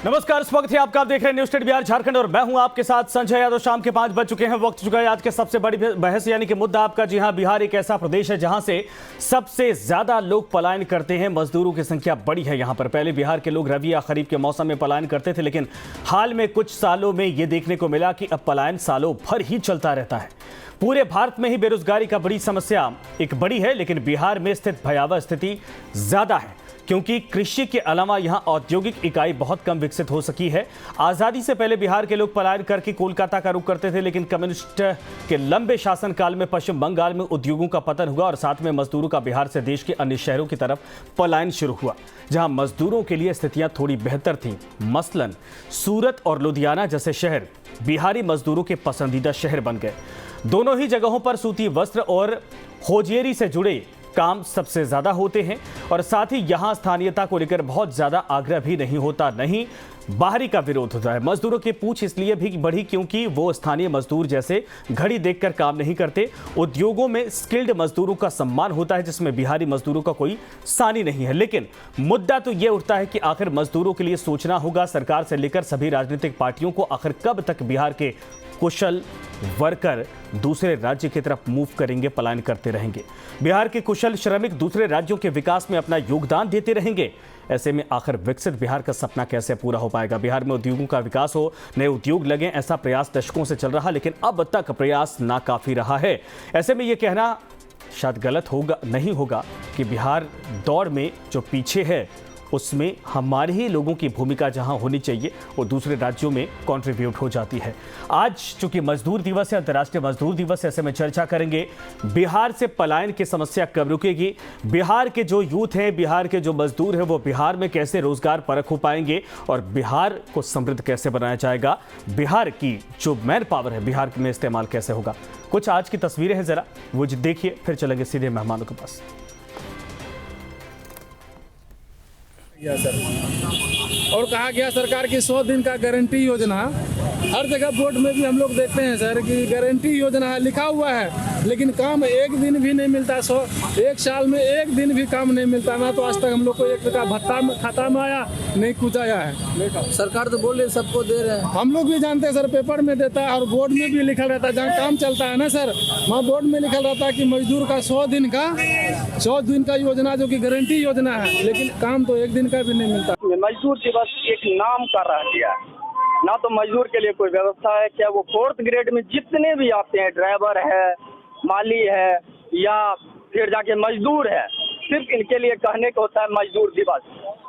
नमस्कार, स्वागत है आपका। आप देख रहे हैं न्यूज स्टेट बिहार झारखंड और मैं हूं आपके साथ संजय यादव। शाम के 5 बज चुके हैं। वक्त चुका है आज के सबसे बड़ी बहस यानी कि मुद्दा आपका। जी हां, बिहार एक ऐसा प्रदेश है जहां से सबसे ज्यादा लोग पलायन करते हैं। मजदूरों की संख्या बड़ी है यहां पर। पहले बिहार के लोग रबी या खरीफ के मौसम में पलायन करते थे, लेकिन हाल में कुछ सालों में यह देखने को मिला कि अब पलायन सालों भर ही चलता रहता है। पूरे भारत में ही बेरोजगारी का बड़ी समस्या एक बड़ी है, लेकिन बिहार में स्थित भयावह स्थिति ज्यादा है, क्योंकि कृषि के अलावा यहां औद्योगिक इकाई बहुत कम विकसित हो सकी है। आजादी से पहले बिहार के लोग पलायन करके कोलकाता का रुख करते थे, लेकिन कम्युनिस्ट के लंबे शासनकाल में पश्चिम बंगाल में उद्योगों का पतन हुआ और साथ में मजदूरों का बिहार से देश के अन्य शहरों की तरफ पलायन शुरू हुआ, जहां मजदूरों के लिए स्थितियां थोड़ी बेहतर थीं। मसलन सूरत और लुधियाना जैसे शहर बिहारी मजदूरों के पसंदीदा शहर बन गए। दोनों ही जगहों पर सूती वस्त्र और होजियरी से जुड़े काम सबसे ज्यादा होते हैं और साथ ही यहां स्थानीयता को लेकर बहुत ज्यादा आग्रह भी नहीं होता, नहीं बाहरी का विरोध होता है। मजदूरों की पूछ इसलिए भी बढ़ी क्योंकि वो स्थानीय मजदूर जैसे घड़ी देखकर काम नहीं करते। उद्योगों में स्किल्ड मजदूरों का सम्मान होता है, जिसमें बिहारी मजदूरों का कोई सानी नहीं है। लेकिन मुद्दा तो ये उठता है कि आखिर मजदूरों के लिए सोचना होगा। सरकार से लेकर सभी राजनीतिक पार्टियों को आखिर कब तक बिहार के कुशल वर्कर दूसरे राज्य की तरफ मूव करेंगे, पलायन करते रहेंगे? बिहार के कुशल श्रमिक दूसरे राज्यों के विकास में अपना योगदान देते रहेंगे। ऐसे में आखिर विकसित बिहार का सपना कैसे पूरा हो पाएगा? बिहार में उद्योगों का विकास हो, नए उद्योग लगे, ऐसा प्रयास दशकों से चल रहा, लेकिन अब तक प्रयास नाकाफी रहा है। ऐसे में यह कहना शायद गलत होगा, नहीं होगा कि बिहार दौड़ में जो पीछे है उसमें हमारे ही लोगों की भूमिका जहां होनी चाहिए वो दूसरे राज्यों में कंट्रीब्यूट हो जाती है। आज चूंकि मजदूर दिवस है, अंतर्राष्ट्रीय मजदूर दिवस, ऐसे में चर्चा करेंगे बिहार से पलायन की समस्या कब रुकेगी, बिहार के जो यूथ हैं, बिहार के जो मजदूर हैं, वो बिहार में कैसे रोजगार परख हो पाएंगे और बिहार को समृद्ध कैसे बनाया जाएगा, बिहार की जो मैन पावर है बिहार में इस्तेमाल कैसे होगा। कुछ आज की तस्वीरें हैं, जरा वो देखिए, फिर चलेंगे सीधे मेहमानों के पास। और कहा गया सरकार की 100 दिन का गारंटी योजना, हर जगह बोर्ड में भी हम लोग देखते हैं सर कि गारंटी योजना है, लिखा हुआ है, लेकिन काम एक दिन भी नहीं मिलता। एक साल में एक दिन भी काम नहीं मिलता। ना तो आज तक हम लोग को 1 रुपया भत्ता खाता में आया, नहीं कुछ आया है। सरकार तो बोल रही सबको दे रहे हैं। हम लोग भी जानते हैं सर, पेपर में देता है और बोर्ड में भी लिखा रहता है, जहाँ काम चलता है ना सर, वहाँ बोर्ड में लिखा रहता है कि मजदूर का 100 दिन का योजना, जो कि गारंटी योजना है, लेकिन काम तो एक दिन का भी नहीं मिलता। मजदूर दिवस एक नाम का रह गया, ना तो मजदूर के लिए कोई व्यवस्था है। क्या वो 4th ग्रेड में जितने भी आते हैं, ड्राइवर है, माली है या फिर जाके मजदूर है, सिर्फ इनके लिए कहने को होता है मजदूर दिवस।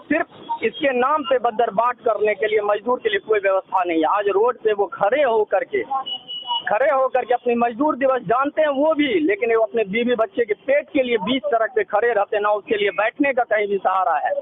सिर्फ इसके नाम पे बदरबाट करने के लिए मजदूर के लिए कोई व्यवस्था नहीं है। आज रोड पे वो खड़े होकर के अपनी मजदूर दिवस जानते हैं वो भी, लेकिन वो अपने बीवी बच्चे के पेट के लिए बीच सड़क पे खड़े रहते हैं, ना उसके लिए बैठने का कहीं भी सहारा है।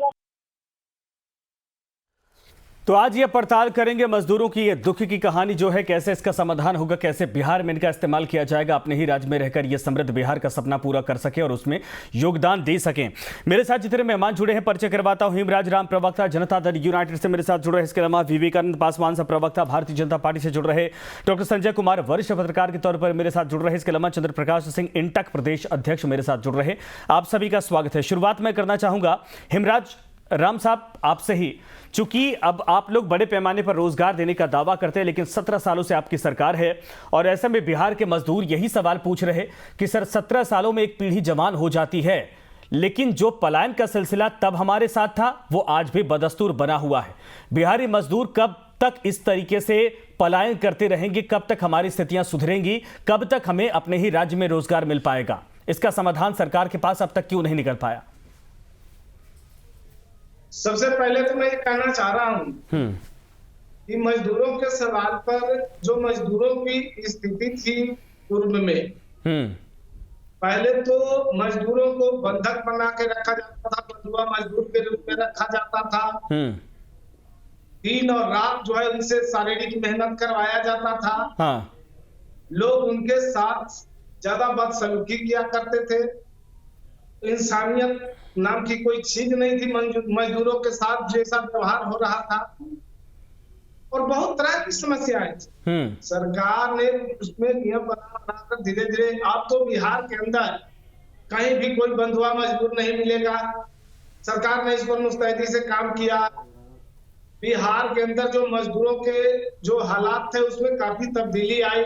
तो आज ये पड़ताल करेंगे मजदूरों की ये दुख की कहानी जो है, कैसे इसका समाधान होगा, कैसे बिहार में इनका इस्तेमाल किया जाएगा, अपने ही राज्य में रहकर ये समृद्ध बिहार का सपना पूरा कर सके और उसमें योगदान दे सकें। मेरे साथ जितने मेहमान जुड़े हैं परिचय करवाता हूं। हेमराज राम, प्रवक्ता जनता दल यूनाइटेड से मेरे साथ जुड़े हैं। इसके अलावा विवेकानंद पासवान से प्रवक्ता भारतीय जनता पार्टी से जुड़ रहे। डॉक्टर संजय कुमार वरिष्ठ पत्रकार के तौर पर मेरे साथ जुड़ रहे। इसके अलावा चंद्र प्रकाश सिंह इंटक प्रदेश अध्यक्ष मेरे साथ जुड़ रहे। आप सभी का स्वागत है। शुरुआत मैं करना चाहूंगा हेमराज राम साहब आपसे ही, चूंकि अब आप लोग बड़े पैमाने पर रोजगार देने का दावा करते हैं, लेकिन 17 सालों से आपकी सरकार है और ऐसे में बिहार के मजदूर यही सवाल पूछ रहे कि सर 17 सालों में एक पीढ़ी जवान हो जाती है, लेकिन जो पलायन का सिलसिला तब हमारे साथ था वो आज भी बदस्तूर बना हुआ है। बिहारी मजदूर कब तक इस तरीके से पलायन करते रहेंगे? कब तक हमारी स्थितियां सुधरेंगी? कब तक हमें अपने ही राज्य में रोजगार मिल पाएगा? इसका समाधान सरकार के पास अब तक क्यों नहीं निकल पाया? सबसे पहले तो मैं ये कहना चाह रहा हूं कि मजदूरों के सवाल पर, जो मजदूरों की स्थिति थी पूर्व में, पहले तो मजदूरों को बंधक बना के रखा जाता था, बंधुआ मजदूर के रूप में रखा जाता था। दिन और रात जो है उनसे शारीरिक मेहनत करवाया जाता था। लोग उनके साथ ज्यादा बदसलूकी किया करते थे। इंसानियत नाम की कोई चीज नहीं थी मजदूरों के साथ, जैसा व्यवहार हो रहा था, और बहुत तरह की समस्याएं थी। सरकार ने उसमें नियम बनाकर धीरे धीरे, अब तो बिहार के अंदर कहीं भी कोई बंधुआ मजदूर नहीं मिलेगा। सरकार ने इस पर मुस्तैदी से काम किया। बिहार के अंदर जो मजदूरों के जो हालात थे उसमें काफी तब्दीली आई।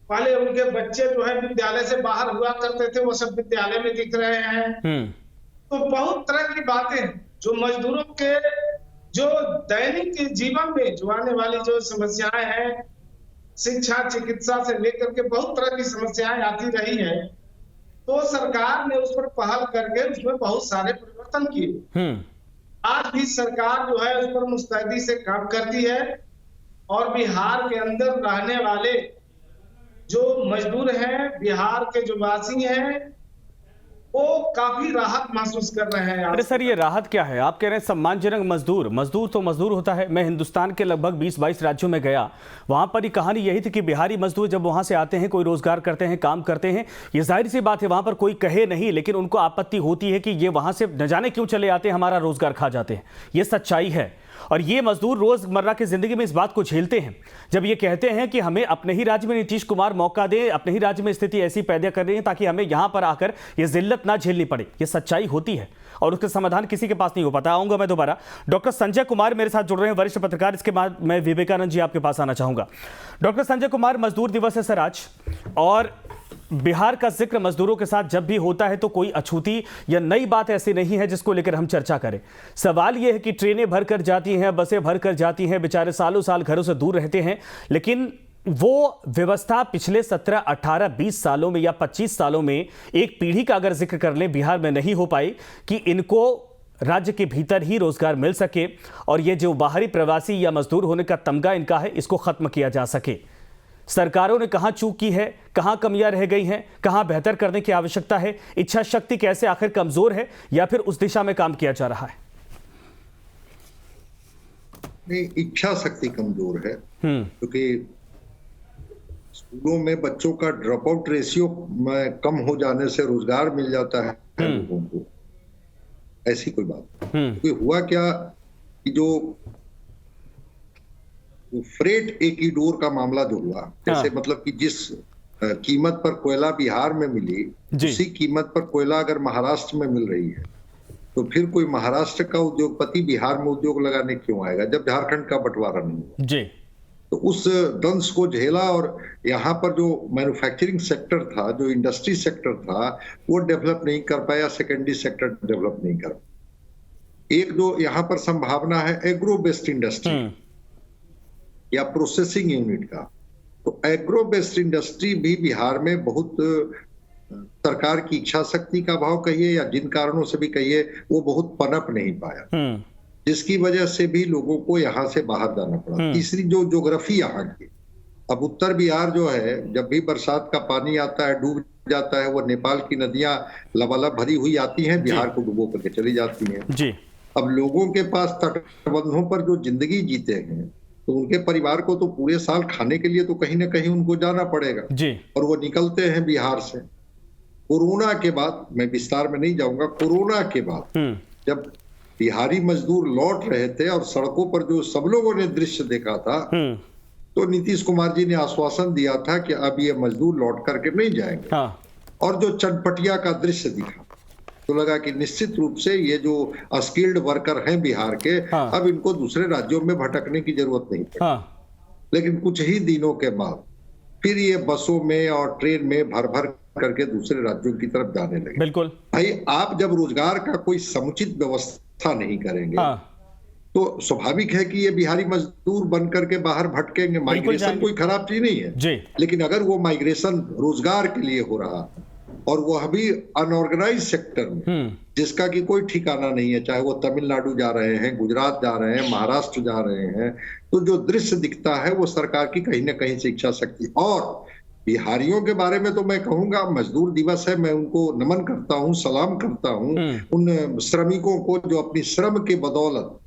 पहले उनके बच्चे जो है विद्यालय से बाहर हुआ करते थे, वो सब विद्यालय में दिख रहे हैं। तो बहुत तरह की बातें जो मजदूरों के जो दैनिक जीवन में जो आने वाली जो समस्याएं हैं, शिक्षा चिकित्सा से लेकर के बहुत तरह की समस्याएं आती रही है, तो सरकार ने उस पर पहल करके उसमें बहुत सारे परिवर्तन किए। आज भी सरकार जो है उस पर मुस्तैदी से काम करती है और बिहार के अंदर रहने वाले जो मजदूर हैं, बिहार के जो वासी हैं, वो काफी राहत महसूस कर रहे हैं। अरे सर, ये राहत क्या है? आप कह रहे हैं सम्मानजनक मजदूर। मजदूर तो मजदूर होता है। मैं हिंदुस्तान के लगभग 20-22 राज्यों में गया, वहां पर ही कहानी यही थी कि बिहारी मजदूर जब वहां से आते हैं, कोई रोजगार करते हैं, काम करते हैं, ये जाहिर सी बात है वहां पर कोई कहे नहीं, लेकिन उनको आपत्ति होती है कि ये वहां से न जाने क्यों चले आते हैं, हमारा रोजगार खा जाते हैं। ये सच्चाई है और ये मजदूर रोजमर्रा की जिंदगी में इस बात को झेलते हैं। जब ये कहते हैं कि हमें अपने ही राज्य में नीतीश कुमार मौका दे, अपने ही राज्य में स्थिति ऐसी पैदा कर रही है ताकि हमें यहां पर आकर ये जिल्लत ना झेलनी पड़े, ये सच्चाई होती है और उसका समाधान किसी के पास नहीं हो पाता। आऊंगा मैं दोबारा। डॉक्टर संजय कुमार मेरे साथ जुड़ रहे हैं, वरिष्ठ पत्रकार। इसके बाद मैं विवेकानंद जी आपके पास आना चाहूंगा। डॉक्टर संजय कुमार, मजदूर दिवस है सर आज, और बिहार का जिक्र मजदूरों के साथ जब भी होता है तो कोई अछूती या नई बात ऐसी नहीं है जिसको लेकर हम चर्चा करें। सवाल यह है कि ट्रेनें भरकर जाती हैं, बसें भरकर जाती हैं, बेचारे सालों साल घरों से दूर रहते हैं, लेकिन वो व्यवस्था पिछले 17, 18, 20 सालों में या 25 सालों में एक पीढ़ी का अगर जिक्र कर लें बिहार में नहीं हो पाई कि इनको राज्य के भीतर ही रोजगार मिल सके और ये जो बाहरी प्रवासी या मजदूर होने का तमगा इनका है, इसको खत्म किया जा सके। सरकारों ने कहां चूक की है, कहां कमियां रह गई हैं, कहां बेहतर करने की आवश्यकता है, इच्छा शक्ति कैसे आखिर कमजोर है या फिर उस दिशा में काम किया जा रहा है? नहीं, इच्छा शक्ति कमजोर है क्योंकि स्कूलों में बच्चों का ड्रॉप आउट रेशियो कम हो जाने से रोजगार मिल जाता है लोगों को, ऐसी कोई बात। क्योंकि हुआ क्या कि जो फ्रेट एकीडोर का मामला जो हुआ, जैसे मतलब कि जिस कीमत पर कोयला बिहार में मिली, उसी कीमत पर कोयला अगर महाराष्ट्र में मिल रही है तो फिर कोई महाराष्ट्र का उद्योगपति बिहार में उद्योग लगाने क्यों आएगा जब झारखंड का बंटवारा नहीं हुआ जी। तो उस दंश को झेला और यहाँ पर जो मैन्युफैक्चरिंग सेक्टर था, जो इंडस्ट्री सेक्टर था, वो डेवलप नहीं कर पाया, सेकेंडरी सेक्टर डेवलप नहीं कर पाया। एक जो यहाँ पर संभावना है एग्रो बेस्ड इंडस्ट्री या प्रोसेसिंग यूनिट का, तो एग्रो बेस्ड इंडस्ट्री भी बिहार में बहुत सरकार की इच्छा शक्ति का अभाव कहिए या जिन कारणों से भी कहिए वो बहुत पनप नहीं पाया, जिसकी वजह से भी लोगों को यहाँ से बाहर जाना पड़ा। तीसरी जो ज्योग्राफी यहाँ की, अब उत्तर बिहार जो है जब भी बरसात का पानी आता है डूब जाता है, वो नेपाल की नदियां लबालब भरी हुई आती हैं, बिहार को डुबो करके चली जाती हैं जी। अब लोगों के पास तटबंधों पर जो जिंदगी जीते हैं तो उनके परिवार को तो पूरे साल खाने के लिए तो कहीं ना कहीं उनको जाना पड़ेगा जी। और वो निकलते हैं बिहार से। कोरोना के बाद, मैं विस्तार में नहीं जाऊंगा, कोरोना के बाद जब बिहारी मजदूर लौट रहे थे और सड़कों पर जो सब लोगों ने दृश्य देखा था, तो नीतीश कुमार जी ने आश्वासन दिया था कि अब ये मजदूर लौट करके नहीं जाएंगे। और जो चटपटिया का दृश्य दिखा तो लगा कि निश्चित रूप से ये जो अस्किल्ड वर्कर हैं बिहार के, अब इनको दूसरे राज्यों में भटकने की जरूरत नहीं पड़ी। लेकिन कुछ ही दिनों के बाद फिर ये बसों में और ट्रेन में भर भर करके दूसरे राज्यों की तरफ जाने लगे। बिल्कुल भाई, आप जब रोजगार का कोई समुचित व्यवस्था नहीं करेंगे तो स्वाभाविक है कि ये बिहारी मजदूर बन करके बाहर भटकेंगे। माइग्रेशन कोई खराब चीज नहीं है जी। लेकिन अगर वो माइग्रेशन रोजगार के लिए हो रहा है और वो अभी अनऑर्गेनाइज सेक्टर में जिसका कि कोई ठिकाना नहीं है, चाहे वो तमिलनाडु जा रहे हैं, गुजरात जा रहे हैं, महाराष्ट्र जा रहे हैं, तो जो दृश्य दिखता है वो सरकार की कहीं ना कहीं से इच्छा शक्ति। और बिहारियों के बारे में तो मैं कहूंगा मजदूर दिवस है, मैं उनको नमन करता हूं, सलाम करता हूं उन श्रमिकों को जो अपनी श्रम के बदौलत,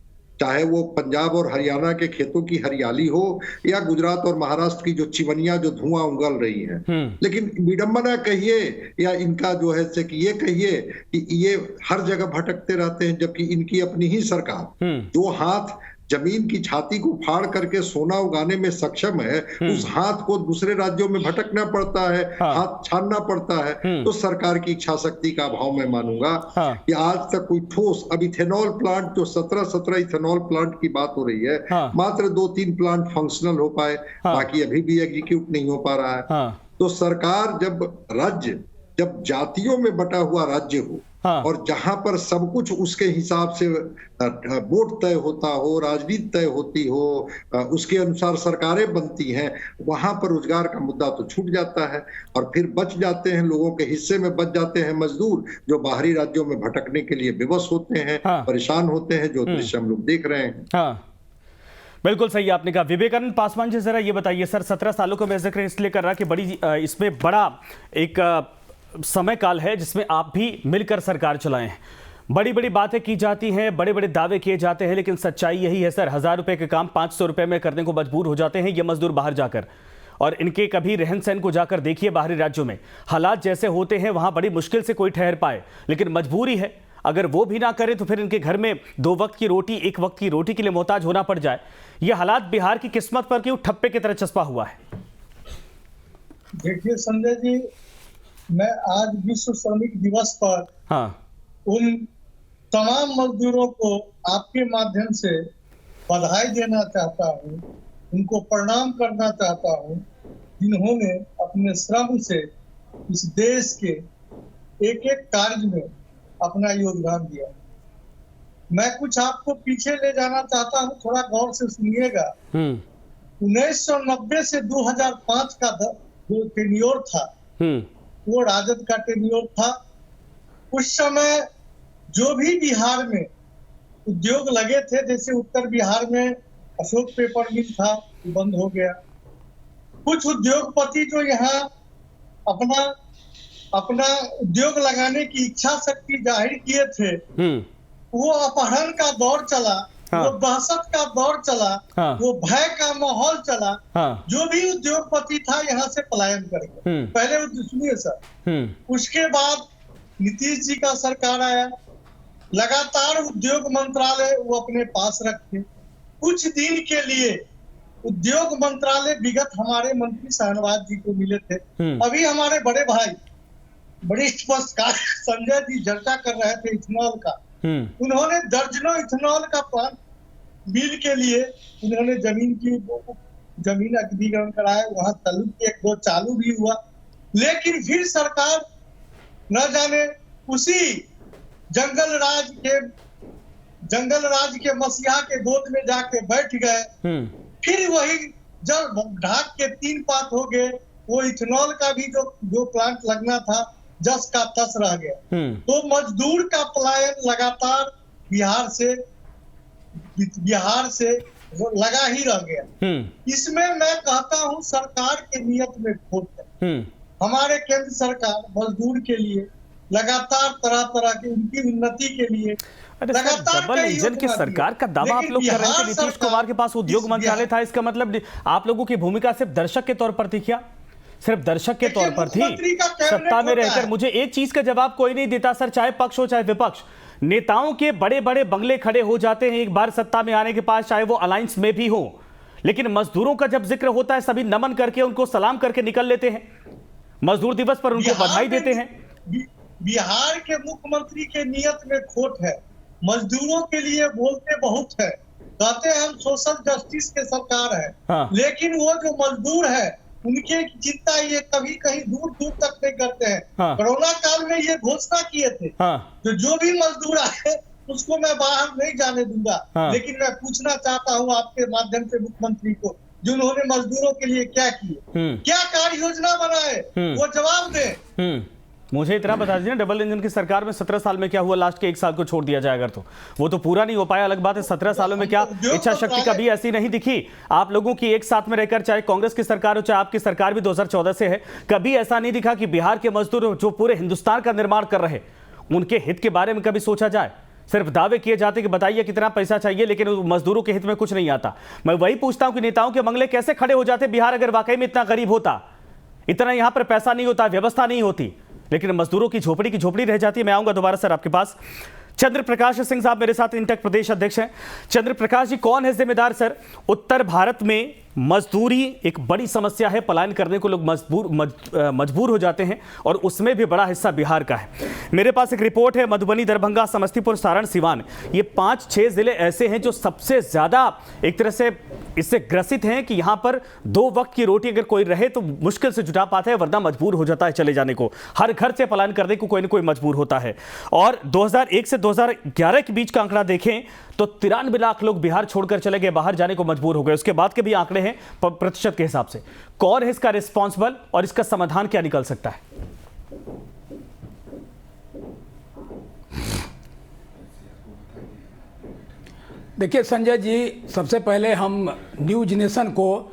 चाहे वो पंजाब और हरियाणा के खेतों की हरियाली हो या गुजरात और महाराष्ट्र की जो चिमनियां जो धुआं उगल रही हैं, लेकिन विडंबना कहिए या इनका जो है से कि ये कहिए कि ये हर जगह भटकते रहते हैं, जबकि इनकी अपनी ही सरकार जो हाथ जमीन की छाती को फाड़ करके सोना उगाने में सक्षम है, उस हाथ को दूसरे राज्यों में भटकना पड़ता है, हाथ छानना पड़ता है, तो सरकार की इच्छा शक्ति का अभाव मैं मानूंगा कि आज तक कोई ठोस, अब इथेनॉल प्लांट जो 17 इथेनॉल प्लांट की बात हो रही है, मात्र 2-3 प्लांट फंक्शनल हो पाए, बाकी अभी भी एग्जीक्यूट नहीं हो पा रहा है। तो सरकार जब जातियों में बटा हुआ राज्य हो और जहां पर सब कुछ उसके हिसाब से वोट तय होता हो, राजनीति तय होती हो, उसके अनुसार सरकारें बनती हैं, वहां पर रोजगार का मुद्दा तो छूट जाता है और फिर बच जाते हैं, लोगों के हिस्से में बच जाते हैं मजदूर जो बाहरी राज्यों में भटकने के लिए विवश होते हैं, परेशान होते हैं, जो दृश्य हम लोग देख रहे हैं। बिल्कुल सही आपने कहा। विवेकानंद पासवान जी, जरा ये बताइए सर, 17 सालों को मैं जिक्र इसलिए कर रहा कि बड़ी इसमें बड़ा एक समय काल है जिसमें आप भी मिलकर सरकार चलाएं हैं, बड़ी बड़ी बातें की जाती हैं, बड़े बड़े दावे किए जाते हैं, लेकिन सच्चाई यही है सर, 1000 रुपए के काम 500 रुपए में करने को मजबूर हो जाते हैं ये मजदूर बाहर जाकर। और इनके कभी रहन सहन को जाकर देखिए बाहरी राज्यों में, हालात जैसे होते हैं वहां बड़ी मुश्किल से कोई ठहर पाए, लेकिन मजबूरी है, अगर वो भी ना करे तो फिर इनके घर में 2 वक्त की रोटी, 1 वक्त की रोटी के लिए मोहताज होना पड़ जाए। ये हालात बिहार की किस्मत पर क्यों ठप्पे की तरह चस्पा हुआ है? देखिए संजय जी, मैं आज विश्व श्रमिक दिवस पर उन तमाम मजदूरों को आपके माध्यम से बधाई देना चाहता हूँ, उनको प्रणाम करना चाहता हूँ, जिन्होंने अपने श्रम से इस देश के एक एक कार्य में अपना योगदान दिया। मैं कुछ आपको पीछे ले जाना चाहता हूँ, थोड़ा गौर से सुनिएगा। 1990 से 2005 का जो टेन्योर था वो राजद का टेन्योर था। उस समय जो भी बिहार में उद्योग लगे थे, जैसे उत्तर बिहार में अशोक पेपर मिल था, बंद हो गया। कुछ उद्योगपति जो यहाँ अपना उद्योग लगाने की इच्छा शक्ति जाहिर किए थे, वो अपहरण का दौर चला, वो दहशत का दौर चला, वो भय का माहौल चला। जो भी उद्योगपति था यहाँ से पलायन कर गया। पहले सुनिए सर, उसके बाद नीतीश जी का सरकार आया, लगातार उद्योग मंत्रालय वो अपने पास रखे। कुछ दिन के लिए उद्योग मंत्रालय विगत हमारे मंत्री शाहनवाज जी को मिले थे। अभी हमारे बड़े भाई वरिष्ठ पत्रकार संजय जी चर्चा कर रहे थे इथेनॉल का। उन्होंने दर्जनों इथेनॉल का प्लांट मिल के लिए उन्होंने जमीन अधिग्रहण कराया, वहां चालू 1-2 चालू भी हुआ, लेकिन फिर सरकार न जाने उसी जंगल राज के मसीहा के गोद में जाके बैठ गए। फिर वही जब ढाक के 3 पात हो गए, वो इथेनॉल का भी जो प्लांट लगना था जस का तस रह गया। तो मजदूर का पलायन लगातार बिहार से लगा ही रह गया। इसमें मैं कहता हूं सरकार के नियत में खोट है। हमारे केंद्र सरकार मजदूर के लिए लगातार तरह की उनकी उन्नति के लिए डबल इंजन की सरकार का दावा आप लोग कर रहे थे। नीतीश कुमार के पास उद्योग मंत्रालय था, इसका मतलब आप लोगों की भूमिका सिर्फ दर्शक के तौर पर थी क्या? सिर्फ दर्शक के तौर पर थी? सत्ता में रहकर मुझे एक चीज का जवाब कोई नहीं देता सर, चाहे पक्ष हो चाहे विपक्ष। नेताओं के बड़े बड़े बंगले खड़े हो जाते हैं एक बार सत्ता में आने के पास, चाहे वो अलायंस में भी हो, लेकिन मजदूरों का जब जिक्र होता है सभी नमन करके उनको सलाम करके निकल लेते हैं, मजदूर दिवस पर उनको बधाई देते हैं। बिहार के मुख्यमंत्री के नियत में खोट है। मजदूरों के लिए बोलते बहुत है, कहते हैं हम सोशल जस्टिस के सरकार है, लेकिन वो जो मजदूर है उनके चिंता ये कभी कहीं दूर तक नहीं करते हैं। कोरोना काल में ये घोषणा किए थे तो जो भी मजदूर आए उसको मैं बाहर नहीं जाने दूंगा। लेकिन मैं पूछना चाहता हूँ आपके माध्यम से मुख्यमंत्री को, जिन्होंने मजदूरों के लिए क्या किए, क्या कार्य योजना बनाए, वो जवाब दे। मुझे इतना बता दीजिए, डबल इंजन की सरकार में 17 साल में क्या हुआ, लास्ट के 1 साल को छोड़ दिया जाए अगर तो वो तो पूरा नहीं हो पाया, अलग बात है। 17 सालों में क्या इच्छा शक्ति कभी ऐसी नहीं दिखी आप लोगों की एक साथ में रहकर, चाहे कांग्रेस की सरकार हो चाहे आपकी सरकार भी 2014 से है, कभी ऐसा नहीं दिखा कि बिहार के मजदूर जो पूरे हिंदुस्तान का निर्माण कर रहे उनके हित के बारे में कभी सोचा जाए। सिर्फ दावे किए जाते कि बताइए कितना पैसा चाहिए, लेकिन मजदूरों के हित में कुछ नहीं आता। मैं वही पूछता हूं कि नेताओं के बंगले कैसे खड़े हो जाते बिहार अगर वाकई में इतना गरीब होता, इतना यहां पर पैसा नहीं होता, व्यवस्था नहीं होती, लेकिन मजदूरों की झोपड़ी रह जाती है। मैं आऊंगा दोबारा सर आपके पास। चंद्र प्रकाश सिंह साहब मेरे साथ इंटक प्रदेश अध्यक्ष हैं। चंद्र प्रकाश जी, कौन है जिम्मेदार सर? उत्तर भारत में मजदूरी एक बड़ी समस्या है, पलायन करने को लोग मजबूर हो जाते हैं और उसमें भी बड़ा हिस्सा बिहार का है। मेरे पास एक रिपोर्ट है, मधुबनी, दरभंगा, समस्तीपुर, सारण, सिवान, ये 5-6 जिले ऐसे हैं जो सबसे ज्यादा एक तरह से इससे ग्रसित हैं कि यहां पर 2 वक्त की रोटी अगर कोई रहे तो मुश्किल से जुटा पाता है, वरना मजबूर हो जाता है चले जाने को। हर घर से पलायन करने को कोई ना कोई मजबूर होता है। और 2001 से 2011 के बीच का आंकड़ा देखें तो 93 लाख लोग बिहार छोड़कर चले गए, बाहर जाने को मजबूर हो गए। उसके बाद के भी आंकड़े हैं प्रतिशत के हिसाब से। कौन है इसका रिस्पॉन्सिबल और इसका समाधान क्या निकल सकता है? देखिए संजय जी, सबसे पहले हम न्यूज नेशन को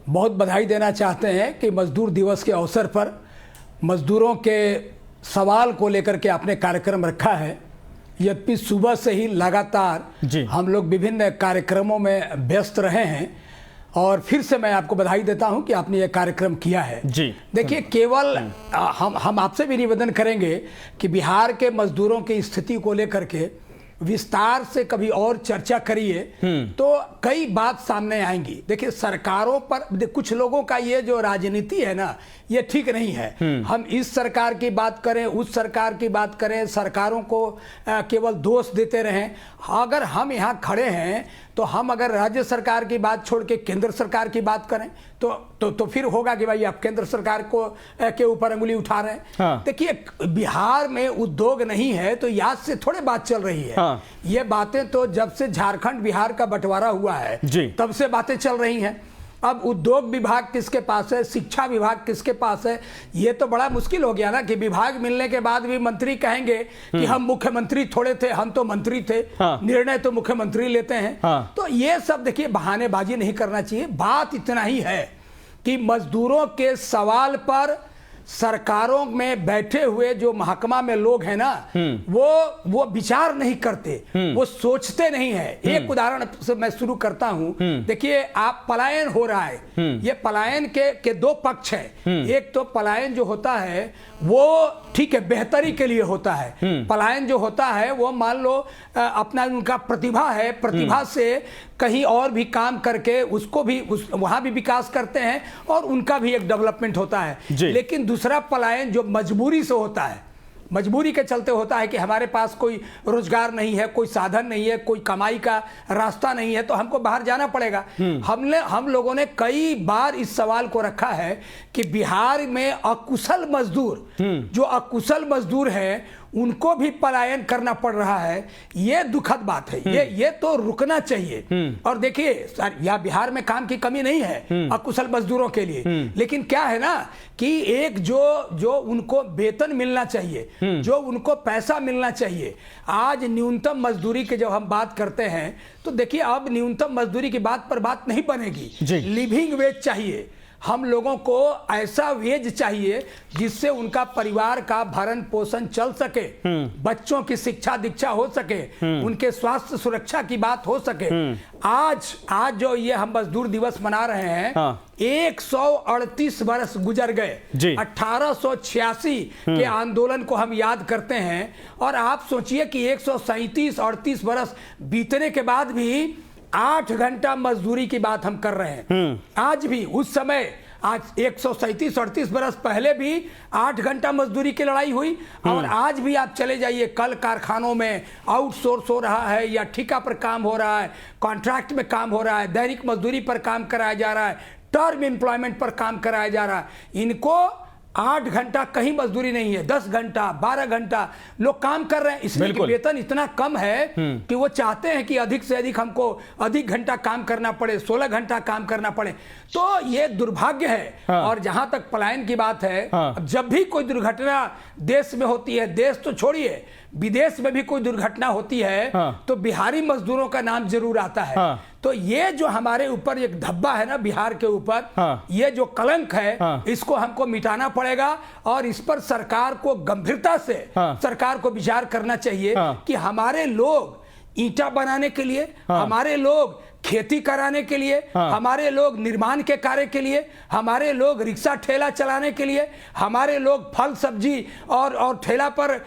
बहुत बधाई देना चाहते हैं कि मजदूर दिवस के अवसर पर मजदूरों के सवाल को लेकर के आपने कार्यक्रम रखा है। यद्यपि सुबह से ही लगातार हम लोग विभिन्न कार्यक्रमों में व्यस्त रहे हैं और फिर से मैं आपको बधाई देता हूं कि आपने ये कार्यक्रम किया है। देखिए, केवल हम आपसे भी निवेदन करेंगे कि बिहार के मजदूरों की स्थिति को लेकर के विस्तार से कभी और चर्चा करिए तो कई बात सामने आएंगी। देखिए, सरकारों पर कुछ लोगों का ये जो राजनीति है ना, ये ठीक नहीं है। हम इस सरकार की बात करें, उस सरकार की बात करें, सरकारों को केवल दोष देते रहें। अगर हम यहाँ खड़े हैं तो हम अगर राज्य सरकार की बात छोड़ के केंद्र सरकार की बात करें तो फिर होगा कि भाई आप केंद्र सरकार को के ऊपर अंगुली उठा रहे हैं। देखिए, बिहार में उद्योग नहीं है तो याद से थोड़े बात चल रही है। ये बातें तो जब से झारखंड बिहार का बंटवारा हुआ है तब से बातें चल रही हैं। अब उद्योग विभाग किसके पास है, शिक्षा विभाग किसके पास है, ये तो बड़ा मुश्किल हो गया ना कि विभाग मिलने के बाद भी मंत्री कहेंगे कि हम मुख्यमंत्री थोड़े थे, हम तो मंत्री थे, निर्णय तो मुख्यमंत्री लेते हैं। तो ये सब देखिए बहानेबाजी नहीं करना चाहिए। बात इतना ही है कि मजदूरों के सवाल पर सरकारों में बैठे हुए जो महकमा में लोग हैं ना, वो विचार नहीं करते, वो सोचते नहीं है। एक उदाहरण से मैं शुरू करता हूं। देखिए, आप पलायन हो रहा है, ये पलायन के 2 पक्ष हैं। एक तो पलायन जो होता है वो ठीक है, बेहतरी के लिए होता है। पलायन जो होता है वो मान लो अपना उनका प्रतिभा है, प्रतिभा से कहीं और भी काम करके उसको भी वहां भी विकास करते हैं और उनका भी एक डेवलपमेंट होता है। लेकिन दूसरा पलायन जो मजबूरी से होता है, मजबूरी के चलते होता है कि हमारे पास कोई रोजगार नहीं है, कोई साधन नहीं है, कोई कमाई का रास्ता नहीं है, तो हमको बाहर जाना पड़ेगा। हम लोगों ने कई बार इस सवाल को रखा है कि बिहार में अकुशल मजदूर, जो अकुशल मजदूर हैं उनको भी पलायन करना पड़ रहा है। ये दुखद बात है। ये तो रुकना चाहिए। और देखिए, यहाँ बिहार में काम की कमी नहीं है अकुशल मजदूरों के लिए, लेकिन क्या है ना कि एक जो उनको वेतन मिलना चाहिए, जो उनको पैसा मिलना चाहिए। आज न्यूनतम मजदूरी की जब हम बात करते हैं तो देखिए, अब न्यूनतम मजदूरी की बात पर बात नहीं बनेगी। लिविंग वेज चाहिए। हम लोगों को ऐसा वेज चाहिए जिससे उनका परिवार का भरण पोषण चल सके, बच्चों की शिक्षा दीक्षा हो सके, उनके स्वास्थ्य सुरक्षा की बात हो सके। आज जो ये हम मजदूर दिवस मना रहे हैं, 138 वर्ष गुजर गए। 1886 के आंदोलन को हम याद करते हैं और आप सोचिए कि 137-38 वर्ष बीतने के बाद भी 8 घंटा मजदूरी की बात हम कर रहे हैं। आज भी उस समय, आज 137-38 बरस पहले भी 8 घंटा मजदूरी की लड़ाई हुई और आज भी आप चले जाइए, कल कारखानों में आउटसोर्स हो रहा है या ठेका पर काम हो रहा है, कॉन्ट्रैक्ट में काम हो रहा है, दैनिक मजदूरी पर काम कराया जा रहा है, टर्म एम्प्लॉयमेंट पर काम कराया जा रहा है। इनको 8 घंटा कहीं मजदूरी नहीं है, 10 घंटा 12 घंटा लोग काम कर रहे हैं। इसलिए कि वेतन इतना कम है कि वो चाहते हैं कि अधिक से अधिक हमको अधिक घंटा काम करना पड़े, 16 घंटा काम करना पड़े। तो ये दुर्भाग्य है। और जहां तक पलायन की बात है, जब भी कोई दुर्घटना देश में होती है, देश तो छोड़िए विदेश में भी कोई दुर्घटना होती है तो बिहारी मजदूरों का नाम जरूर आता है। तो ये जो हमारे ऊपर एक धब्बा है ना बिहार के ऊपर, ये जो कलंक है, इसको हमको मिटाना पड़ेगा और इस पर सरकार को गंभीरता से सरकार को विचार करना चाहिए कि हमारे लोग ईंटा बनाने के लिए, हमारे लोग खेती कराने के लिए, हमारे लोग निर्माण के कार्य के लिए, हमारे लोग रिक्शा ठेला चलाने के लिए, हमारे लोग फल सब्जी और ठेला पर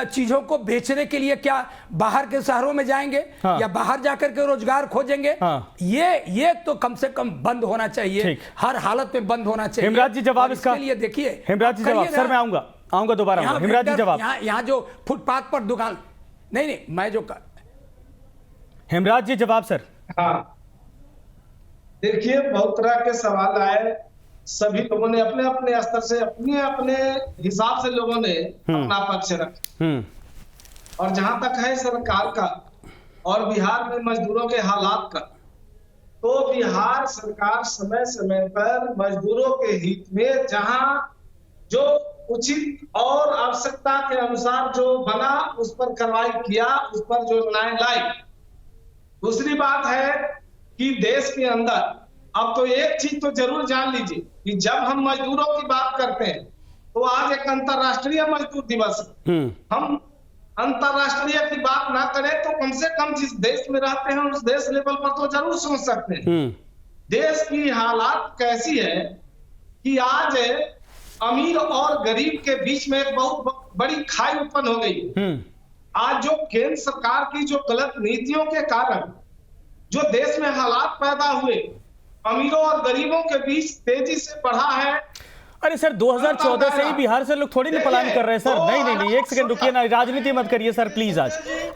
चीजों को बेचने के लिए क्या बाहर के शहरों में जाएंगे या बाहर जाकर के रोजगार खोजेंगे? ये तो कम से कम बंद होना चाहिए, हर हालत में बंद होना चाहिए। हेमराज जी जवाब इसका लिए देखिए, हेमराज जी जवाब, सर मैं आऊंगा दोबारा। हेमराज जी जवाब, यहाँ जो फुटपाथ पर दुकान, नहीं मैं जो हेमराज जी जवाब सर। हाँ, देखिए बहुत तरह के सवाल आए, सभी लोगों ने अपने अपने स्तर से अपने हिसाब से लोगों ने अपना पक्ष रखा। और जहां तक है सरकार का और बिहार में मजदूरों के हालात का, तो बिहार सरकार समय समय पर मजदूरों के हित में जहां जो उचित और आवश्यकता के अनुसार जो बना उस पर कार्रवाई किया, उस पर जो योजनाएं लाई। दूसरी बात है कि देश के अंदर अब तो एक चीज तो जरूर जान लीजिए कि जब हम मजदूरों की बात करते हैं तो आज एक अंतर्राष्ट्रीय मजदूर दिवस है। हम अंतर्राष्ट्रीय की बात ना करें तो कम से कम जिस देश में रहते हैं उस देश लेवल पर तो जरूर सोच सकते हैं। देश की हालात कैसी है कि आज अमीर और गरीब के बीच में एक बहुत बड़ी खाई उत्पन्न हो गई। आज जो केंद्र सरकार की जो गलत नीतियों के कारण जो देश में हालात पैदा हुए, अमीरों और गरीबों के बीच तेजी से बढ़ा है। अरे सर 2014 से ही बिहार से लोग थोड़ी ना पलायन कर रहे हैं सर। नहीं एक सेकंड रुकिए ना, राजनीति मत करिए सर प्लीज।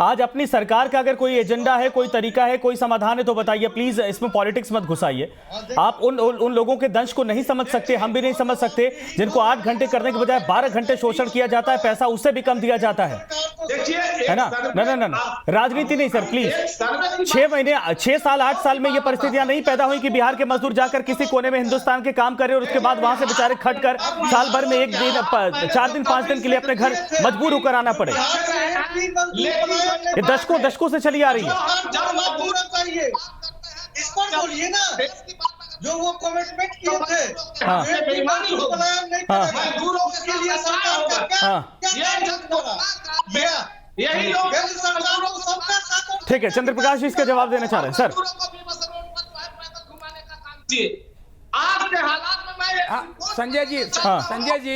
आज अपनी सरकार का अगर कोई एजेंडा है, कोई तरीका है, कोई समाधान है तो बताइए प्लीज, इसमें पॉलिटिक्स मत घुसाइए। आप उन लोगों के दंश को नहीं समझ सकते, हम भी नहीं समझ सकते, जिनको 8 घंटे करने के बजाय 12 घंटे शोषण किया जाता है, पैसा उससे भी कम दिया जाता है ना? ना राजनीति नहीं सर प्लीज। 6 महीने 6 साल 8 साल में ये परिस्थितियां नहीं पैदा हुई कि बिहार के मजदूर जाकर किसी कोने में हिंदुस्तान के काम करें और उसके बाद वहां से बेचारे खट कर साल भर में 1 दिन 4 दिन 5 दिन के लिए अपने घर मजबूर होकर आना पड़े। ये दशकों से चली आ रही है। इस पर बोलिए ना, जो वो कमिटमेंट किए थे, ठीक है, चंद्र प्रकाश जी इसका जवाब देना चाह रहे हैं सर। आज के हालात में संजय जी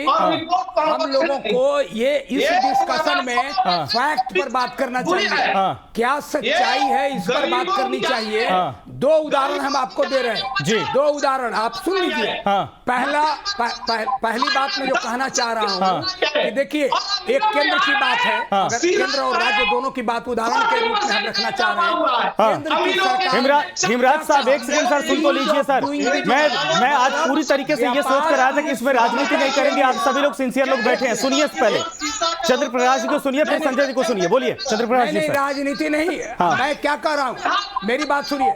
हम लोगों को ये इस डिस्कशन में फैक्ट पर बात करना चाहिए, क्या सच्चाई है इस पर बात करनी चाहिए। 2 उदाहरण हम आपको दे रहे हैं जी, 2 उदाहरण आप सुन लीजिए। पहली बात मैं जो कहना चाह रहा हूँ कि देखिए, एक केंद्र की बात है, अगर केंद्र और राज्य दोनों की बात उदाहरण के रूप में हम रखना चाह रहे हैं। केंद्र की सरकार, हिमराज साहब एक सेकंड सर सुन तो लीजिए सर। मैं आज पूरी तरीके से ये सोच कर आया था कि इसमें राजनीति नहीं करेंगे। आप सभी लोग सिंसियर लोग बैठे हैं, सुनिए पहले चंद्र प्रकाश जी को सुनिए, फिर संजय जी को सुनिए। बोलिए चंद्र प्रकाश जी। राजनीति नहीं, मैं क्या कह रहा हूं, मेरी बात सुनिए।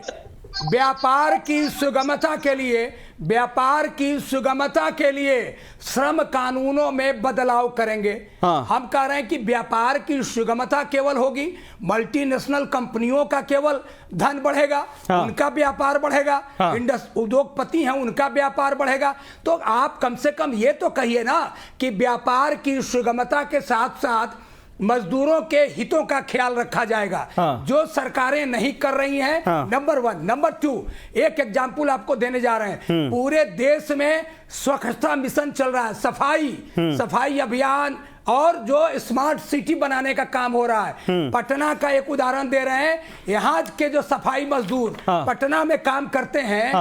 व्यापार की सुगमता के लिए श्रम कानूनों में बदलाव करेंगे। हम कह रहे हैं कि व्यापार की सुगमता केवल होगी, मल्टीनेशनल कंपनियों का केवल धन बढ़ेगा, उनका व्यापार बढ़ेगा, उद्योगपति हैं उनका व्यापार बढ़ेगा। तो आप कम से कम ये तो कहिए ना कि व्यापार की सुगमता के साथ साथ मजदूरों के हितों का ख्याल रखा जाएगा, जो सरकारें नहीं कर रही हैं। नंबर 1। नंबर 2, एक एग्जाम्पल आपको देने जा रहे हैं। पूरे देश में स्वच्छता मिशन चल रहा है, सफाई अभियान और जो स्मार्ट सिटी बनाने का काम हो रहा है। पटना का एक उदाहरण दे रहे हैं। यहाँ के जो सफाई मजदूर पटना में काम करते हैं,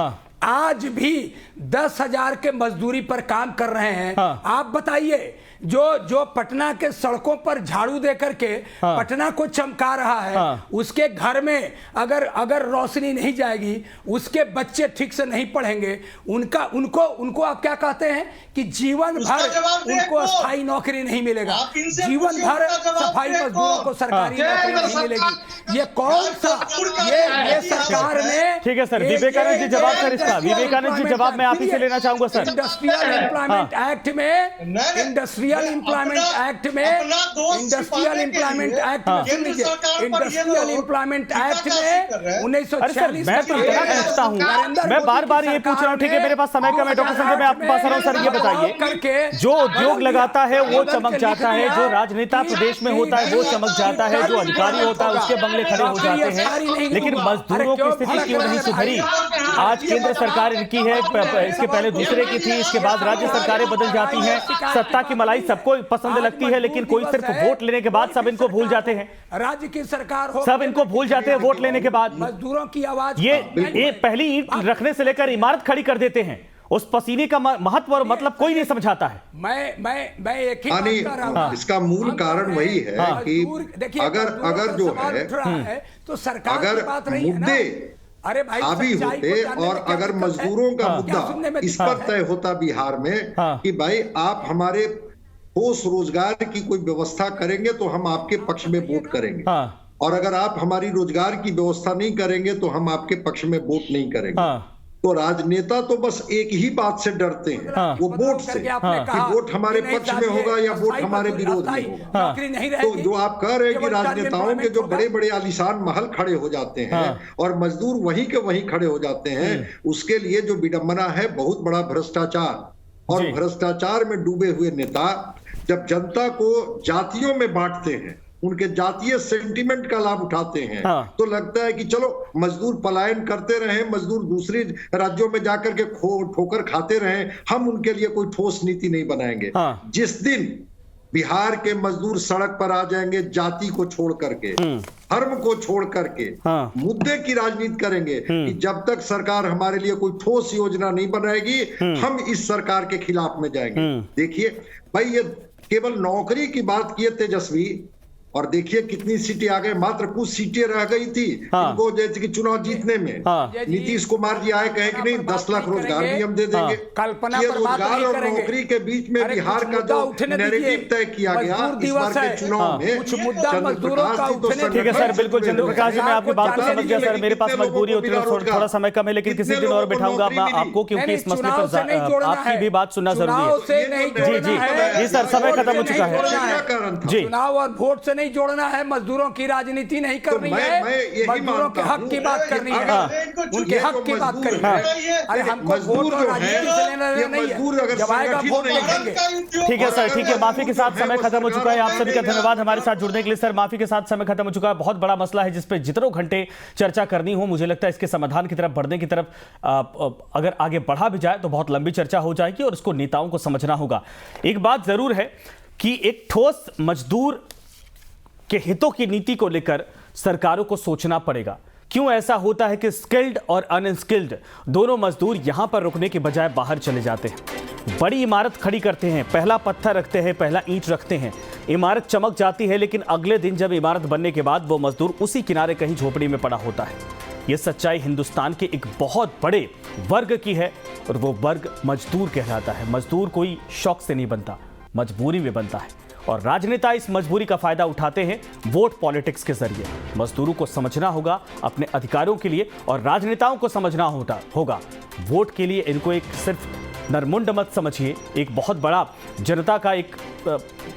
आज भी 10,000 के मजदूरी पर काम कर रहे हैं। आप बताइए, जो पटना के सड़कों पर झाड़ू दे करके पटना को चमका रहा है, उसके घर में अगर रोशनी नहीं जाएगी, उसके बच्चे ठीक से नहीं पढ़ेंगे, उनको आप क्या कहते हैं कि जीवन भर उनको स्थायी नौकरी नहीं मिलेगा, जीवन भर सफाई मजदूरों को सरकारी नौकरी नहीं मिलेगी। ये कौन सा ये सरकार ने? ठीक है सर, विवेकानंद जी जवाब सर इसका। विवेकानंद जी जवाब मैं आप ही से लेना चाहूंगा सर। इंडस्ट्रियल एम्प्लॉयमेंट एक्ट में इंडस्ट्रियल इंडस्ट्रियल एम्प्लॉयमेंट एक्ट में, इंडस्ट्रियल एम्प्लॉयमेंट एक्ट में, इंडस्ट्रियल एम्प्लॉयमेंट एक्ट में 1946 मैं तो इतना कहता हूं, मैं बार बार ये पूछ रहा हूं, ठीक है मेरे पास समय कम है डॉक्टर संजय, मैं आपके पास आ रहा हूं। सर ये बताइए, जो उद्योग लगाता है वो चमक जाता है, जो राजनेता प्रदेश में होता है वो चमक जाता है, जो अधिकारी होता है उसके बंगले खड़े हो जाते हैं, लेकिन मजदूरों की स्थिति क्यों नहीं सुधरी? आज केंद्र सरकार इनकी है, इसके पहले दूसरे की थी, इसके बाद राज्य सरकारें बदल जाती हैं, सत्ता की मलाई सबको पसंद लगती है, लेकिन कोई सिर्फ वोट लेने के बाद सब इनको भूल जाते हैं। राज्य की सरकार हो, सब इनको भूल जाते हैं वोट लेने के बाद। मजदूरों की आवाज, ये पहली ईंट रखने से लेकर इमारत खड़ी कर देते हैं, उस पसीने का महत्व और मतलब कोई नहीं समझाता है। मैं एक ही बात कर रहा हूं, इसका मूल कारण वही है कि अगर जो है तो सरकार अगर की बात नहीं है ना। मुद्दे अरे भाई हावी होते और अगर मजदूरों का मुद्दा इस पर तय होता बिहार में कि भाई आप हमारे ठोस रोजगार की कोई व्यवस्था करेंगे तो हम आपके पक्ष में वोट करेंगे, और अगर आप हमारी रोजगार की व्यवस्था नहीं करेंगे तो हम आपके पक्ष में वोट नहीं करेंगे। तो राजनेता तो बस एक ही बात से डरते हैं, वो वोट से, कि वोट हमारे पक्ष में होगा या वोट हमारे विरोध में होगा। तो जो आप कह रहे हैं कि राजनेताओं के जो बड़े बड़े आलीशान महल खड़े हो जाते हैं और मजदूर वहीं के वहीं खड़े हो जाते हैं, उसके लिए जो विडंबना है बहुत बड़ा भ्रष्टाचार। और भ्रष्टाचार में डूबे हुए नेता जब जनता को जातियों में बांटते हैं, उनके जातीय सेंटिमेंट का लाभ उठाते हैं, तो लगता है कि चलो मजदूर पलायन करते रहे, मजदूर दूसरे राज्यों में जाकर के ठोकर खाते रहे, हम उनके लिए कोई ठोस नीति नहीं बनाएंगे। जिस दिन बिहार के मजदूर सड़क पर आ जाएंगे जाति को छोड़ करके, धर्म को छोड़ करके, मुद्दे की राजनीति करेंगे कि जब तक सरकार हमारे लिए कोई ठोस योजना नहीं बनाएगी हम इस सरकार के खिलाफ में जाएंगे। देखिए भाई, ये केवल नौकरी की बात किए तेजस्वी, और देखिए कितनी सीटें आ गई, मात्र कुछ सीटें रह गई थी इनको जैसे कि चुनाव जीतने में। नीतीश कुमार जी आए कहे कि नहीं 10 लाख रोजगार भी हम दे देंगे। ये रोजगार और नौकरी के बीच में बिहार का जो नैरेटिव तय किया गया इस बार के चुनाव में, ठीक है सर, बिल्कुल चंद्रप्रकाश जी, मैं आपकी बात को समझ गया सर, मेरे पास मजबूरी होती है, थोड़ा समय कम है, लेकिन किसी दिन और बैठाऊंगा आपको, क्योंकि इस मसले पर आपकी भी बात सुनना जरूरी है। जी जी जी सर, समय खत्म हो चुका है जी। चुनाव और वोट से नहीं जोड़ना है, मजदूरों की राजनीति नहीं करनी है, मजदूरों के हक की बात करनी है, उनके हक की बात करनी है। अरे हमको वोट और राजनीति से लेना नहीं है, जब आएगा वोट देखेंगे। ठीक है सर, ठीक है, माफी के साथ समय खत्म हो चुका है। आप सभी का धन्यवाद हमारे साथ जुड़ने के लिए। सर माफी के साथ समय खत्म हो चुका है। बहुत बड़ा मसला है जिस पे जितनों घंटे चर्चा करनी हो, मुझे लगता है इसके समाधान की तरफ बढ़ने की तरफ अगर आगे बढ़ा भी जाए तो बहुत लंबी चर्चा हो जाएगी और इसको नेताओं को समझना होगा। एक बात जरूर है कि एक ठोस मजदूर के हितों की नीति को लेकर सरकारों को सोचना पड़ेगा। क्यों ऐसा होता है कि स्किल्ड और अनस्किल्ड दोनों मजदूर यहां पर रुकने के बजाय बाहर चले जाते हैं, बड़ी इमारत खड़ी करते हैं, पहला पत्थर रखते हैं, पहला ईंट रखते हैं, इमारत चमक जाती है, लेकिन अगले दिन जब इमारत बनने के बाद वो मजदूर उसी किनारे कहीं झोपड़ी में पड़ा होता है। यह सच्चाई हिंदुस्तान के एक बहुत बड़े वर्ग की है और वो वर्ग मजदूर कहलाता है। मजदूर कोई शौक से नहीं बनता, मजबूरी में बनता है, और राजनेता इस मजबूरी का फायदा उठाते हैं वोट पॉलिटिक्स के जरिए। मजदूरों को समझना होगा अपने अधिकारों के लिए, और राजनेताओं को समझना होगा वोट के लिए। इनको एक सिर्फ नरमुंड मत समझिए, एक बहुत बड़ा जनता का एक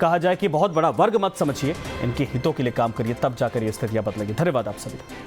कहा जाए कि बहुत बड़ा वर्ग मत समझिए, इनके हितों के लिए काम करिए, तब जाकर ये स्थितियां बदलेंगी। धन्यवाद आप सभी।